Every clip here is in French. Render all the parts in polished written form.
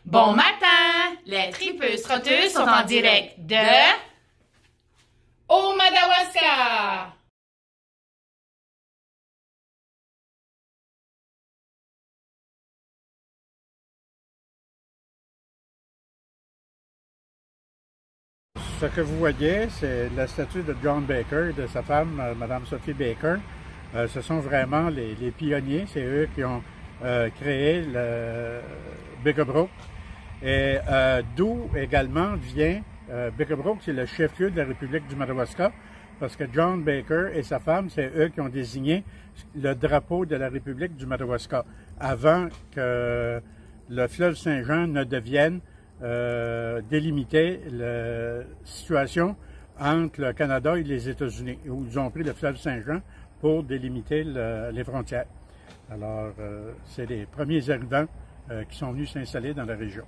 Bon matin! Les tripeuses trotteuses sont en direct de... au Madawaska! Ce que vous voyez, c'est la statue de John Baker, de sa femme, Madame Sophie Baker. Ce sont vraiment les pionniers, c'est eux qui ont créé le Bickabrook. Et d'où également vient Bickabrook, c'est le chef-lieu de la République du Madawaska, parce que John Baker et sa femme, c'est eux qui ont désigné le drapeau de la République du Madawaska, avant que le fleuve Saint-Jean ne devienne délimiter la situation entre le Canada et les États-Unis, où ils ont pris le fleuve Saint-Jean pour délimiter les frontières. Alors, c'est les premiers arrivants qui sont venus s'installer dans la région.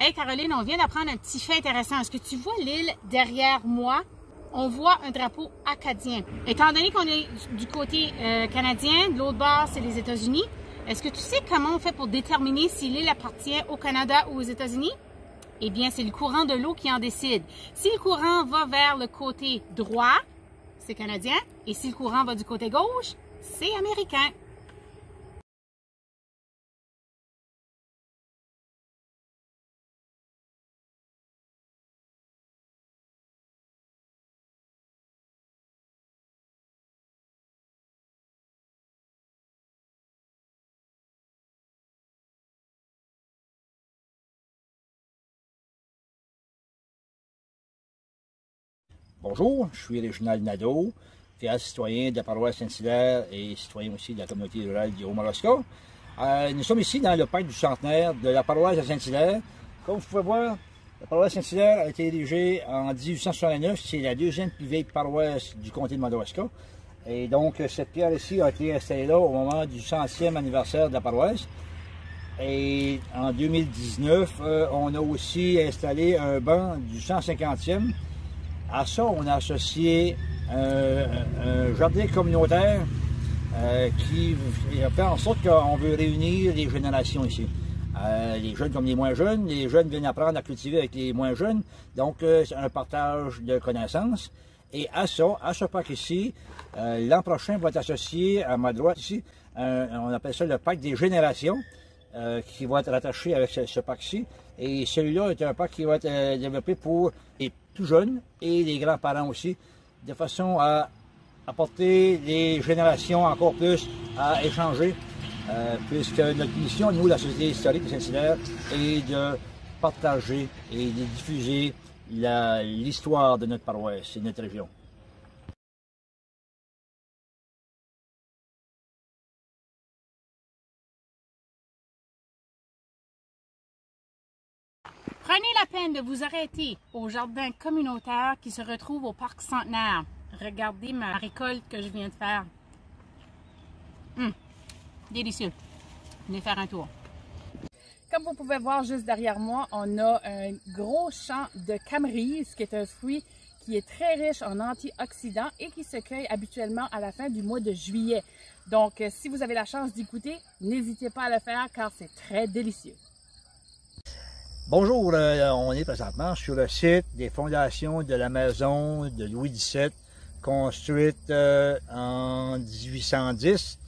Hey Caroline, on vient d'apprendre un petit fait intéressant. Est-ce que tu vois l'île derrière moi? On voit un drapeau acadien. Étant donné qu'on est du côté canadien, de l'autre bord, c'est les États-Unis, est-ce que tu sais comment on fait pour déterminer si l'île appartient au Canada ou aux États-Unis? Eh bien, c'est le courant de l'eau qui en décide. Si le courant va vers le côté droit, c'est canadien, et si le courant va du côté gauche, c'est américain. Bonjour, je suis Réginald Nadeau, fier citoyen de la paroisse Saint-Hilaire et citoyen aussi de la communauté rurale du Haut-Madawaska. Nous sommes ici dans le parc du centenaire de la paroisse de Saint-Hilaire. Comme vous pouvez voir, la paroisse Saint-Hilaire a été érigée en 1869. C'est la deuxième plus vieille paroisse du comté de Madawaska. Et donc, cette pierre ici a été installée là au moment du 100e anniversaire de la paroisse. Et en 2019, on a aussi installé un banc du 150e. À ça, on a associé un jardin communautaire qui fait en sorte qu'on veut réunir les générations ici. Les jeunes comme les moins jeunes, les jeunes viennent apprendre à cultiver avec les moins jeunes, donc c'est un partage de connaissances. Et à ce parc ici, l'an prochain va être associé à ma droite ici, on appelle ça le parc des générations, qui va être rattaché avec ce parc-ci. Et celui-là est un parc qui va être développé pour les tout jeunes et les grands-parents aussi, de façon à apporter les générations encore plus à échanger, puisque notre mission, nous, la Société historique de Saint-Hilaire, est de partager et de diffuser l'histoire de notre paroisse et de notre région. Prenez la peine de vous arrêter au jardin communautaire qui se retrouve au parc centenaire. Regardez ma récolte que je viens de faire. Délicieux. Venez faire un tour. Comme vous pouvez voir juste derrière moi, on a un gros champ de camerise, qui est un fruit qui est très riche en antioxydants et qui se cueille habituellement à la fin du mois de juillet. Donc, si vous avez la chance d'y goûter, n'hésitez pas à le faire car c'est très délicieux. Bonjour, on est présentement sur le site des fondations de la maison de Louis XVII, construite en 1810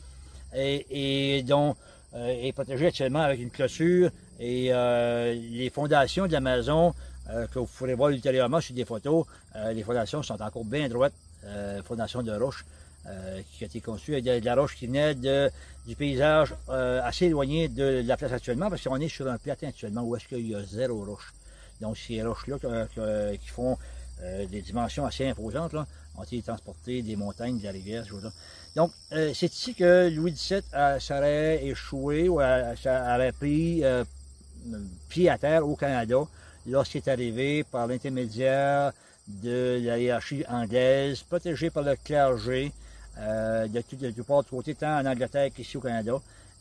et dont est protégée actuellement avec une clôture. Et les fondations de la maison, que vous pourrez voir ultérieurement sur des photos, les fondations sont encore bien droites, fondations de roche. Qui a été conçue avec de la roche qui venait du paysage assez éloigné de la place actuellement, parce qu'on est sur un plateau actuellement où est-ce qu'il y a zéro roche. Donc ces roches-là qui font des dimensions assez imposantes là, ont été transportées des montagnes, de la rivière, ce là. Donc c'est ici que Louis XVII serait échoué ou aurait pris pied à terre au Canada lorsqu'il est arrivé par l'intermédiaire de la hiérarchie anglaise, protégé par le clergé, de tout part du côté, tant en Angleterre qu'ici au Canada.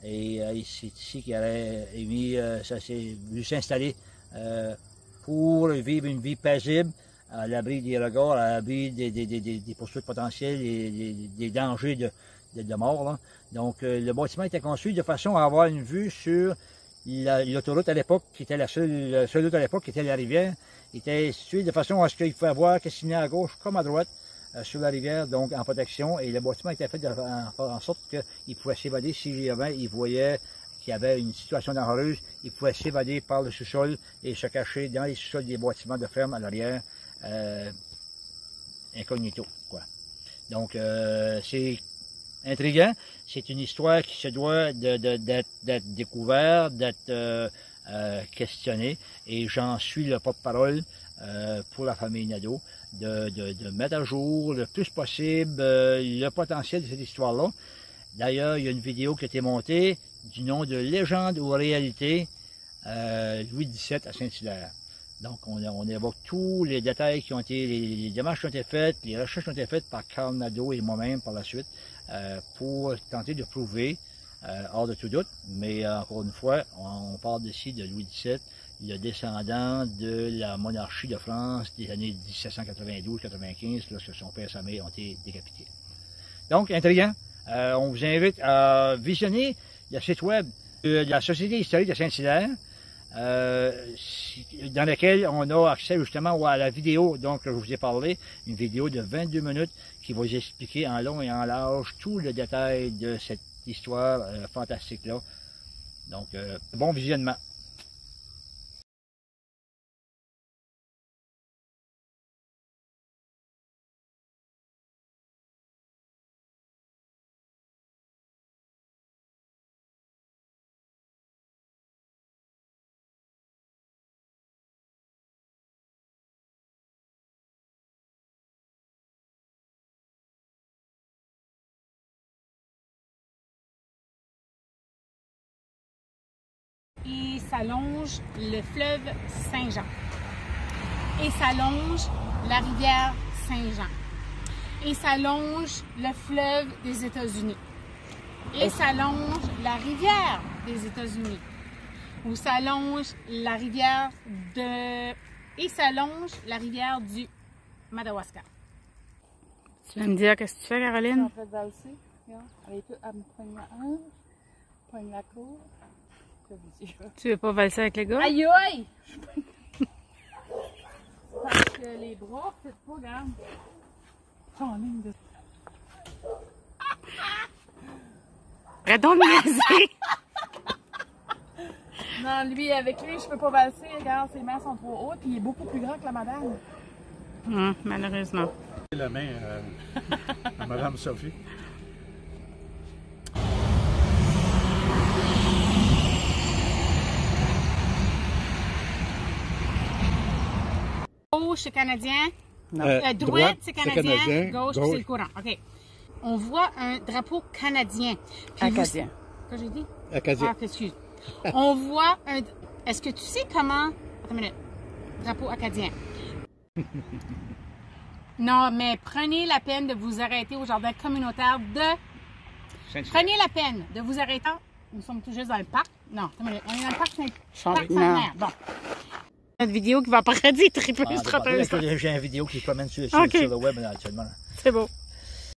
Et c'est ici qu'il aurait émis, ça s'est voulu s'installer pour vivre une vie paisible, à l'abri des regards, à l'abri des poursuites potentielles et des dangers de mort. Là. Donc, le bâtiment était construit de façon à avoir une vue sur l'autoroute à l'époque, qui était la seule route à l'époque, qui était la rivière. Il était situé de façon à ce qu'il pouvait voir qu'est-ce qu'il y a à gauche comme à droite sur la rivière, donc en protection. Et le bâtiment était fait en sorte qu'il pouvait s'évader si jamais il voyait qu'il y avait une situation dangereuse. Il pouvait s'évader par le sous-sol et se cacher dans les sous-sols des bâtiments de ferme à l'arrière, incognito, quoi. Donc, c'est intriguant. C'est une histoire qui se doit d'être découverte, d'être questionnée. Et j'en suis le porte-parole pour la famille Nadeau, de mettre à jour le plus possible le potentiel de cette histoire-là. D'ailleurs, il y a une vidéo qui a été montée du nom de Légende ou réalité Louis XVII à Saint-Hilaire. Donc, on évoque tous les détails qui ont été, les démarches qui ont été faites, les recherches qui ont été faites par Carl Nadeau et moi-même par la suite, pour tenter de prouver, hors de tout doute, mais encore une fois, on parle ici de Louis XVII, le descendant de la monarchie de France des années 1792-95, lorsque son père et sa mère ont été décapités. Donc, intriguant. On vous invite à visionner le site web de la Société historique de Saint-Hilaire, dans laquelle on a accès justement à la vidéo dont je vous ai parlé, une vidéo de 22 minutes qui va vous expliquer en long et en large tout le détail de cette histoire fantastique-là. Donc, bon visionnement. Et s'allonge le fleuve Saint-Jean. Et s'allonge la rivière Saint-Jean. Et s'allonge le fleuve des États-Unis. Et s'allonge la rivière des États-Unis. Ou s'allonge la rivière de... Et s'allonge la rivière du Madawaska. Tu vas me dire qu'est-ce que tu fais, Caroline? Je suis en train de valser. Regarde, elle me pogne la hanche, pogne la cour. Tu veux pas valser avec les gars? Aïe aïe! Parce que les bras, c'est pas grave. Ton ligne de... Arrête donc de niaiser! Non, lui, avec lui, je peux pas valser. Regarde, ses mains sont trop hautes, puis il est beaucoup plus grand que la madame. Malheureusement. La main à Madame Sophie. Gauche, c'est canadien. Droite, c'est canadien. Gauche, c'est le courant. OK. On voit un drapeau canadien. Acadien. Qu'est-ce que j'ai dit? Acadien. Ah, excuse. On voit un... Est-ce que tu sais comment... Attends une minute. Drapeau acadien. Non, mais prenez la peine de vous arrêter au jardin communautaire de... Prenez la peine de vous arrêter. Nous sommes tout juste dans le parc. Non, attends une minute. On est dans le parc Centenaire. Bon. Notre vidéo qui va apparaître des tripeuses trotteuses. J'ai une vidéo qui se promène sur le web actuellement. C'est beau.